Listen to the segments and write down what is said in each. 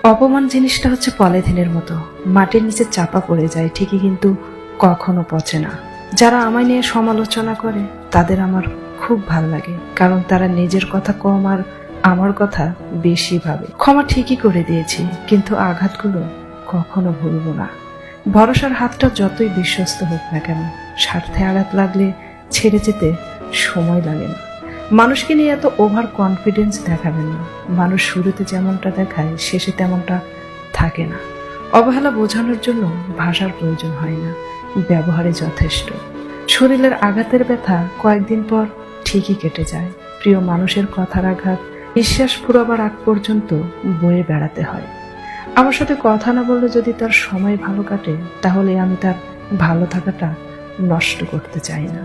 অপমান জিনিসটা হচ্ছে পলিথিনের মতো, মাটির নিচে চাপা পড়ে যায় ঠিকই, কিন্তু কখনো পচে না। যারা আমায় নিয়ে সমালোচনা করে তাদের আমার খুব ভালো লাগে, কারণ তারা নিজের কথা কম আর আমার কথা বেশি ভাবে। ক্ষমা ঠিকই করে দিয়েছি, কিন্তু আঘাতগুলো কখনো ভুলবো না। ভরসার হাতটা যতই বিশ্বস্ত হোক না কেন, স্বার্থে আঘাত লাগলে ছেড়ে যেতে সময় লাগে না। মানুষকে নিয়ে এত ওভার কনফিডেন্স দেখাবেন না। মানুষ শুরুতে যেমনটা দেখায় শেষে তেমনটা থাকে না। অবহেলা বোঝানোর জন্য ভাষার প্রয়োজন হয় না, ব্যবহারে যথেষ্ট। শরীরের আঘাতের ব্যথা কয়েকদিন পর ঠিকই কেটে যায়। প্রিয় মানুষের কথার আঘাত নিঃশ্বাস ফুরাবার আগ পর্যন্ত বয়ে বেড়াতে হয়। আমার সাথে কথা না বললে যদি তার সময় ভালো কাটে, তাহলে আমি তার ভালো থাকাটা নষ্ট করতে চাই না।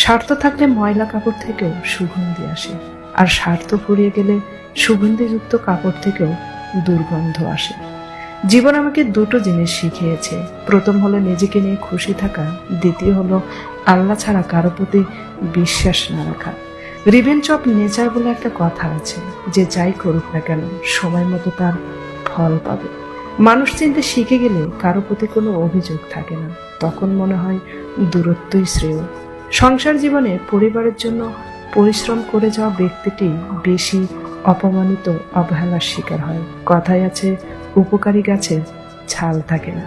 স্বার্থ থাকলে ময়লা কাপড় থেকেও সুগন্ধি আসে, আর স্বার্থ ফুরিয়ে গেলে সুগন্ধিযুক্ত কাপড় থেকেও দুর্গন্ধ আসে। জীবন আমাকে দুটো জিনিস শিখিয়েছে। প্রথম হলো নিজেকে নিয়ে খুশি থাকা, দ্বিতীয় হলো আল্লাহ ছাড়া কারো প্রতি বিশ্বাস না রাখা। রিভেঞ্জ অফ নেচার বলে একটা কথা আছে, যে যাই করুক না কেন সময় মতো তার ফল পাবে। মানুষ চিনতে শিখে গেলে কারো প্রতি কোনো অভিযোগ থাকে না, তখন মনে হয় দূরত্বই শ্রেয়। সংসার জীবনে পরিবারের জন্য পরিশ্রম করে যাওয়া ব্যক্তিটি বেশি অপমানিত, অবহেলার শিকার হয়। কথায় আছে, উপকারী গাছের ছাল থাকে না।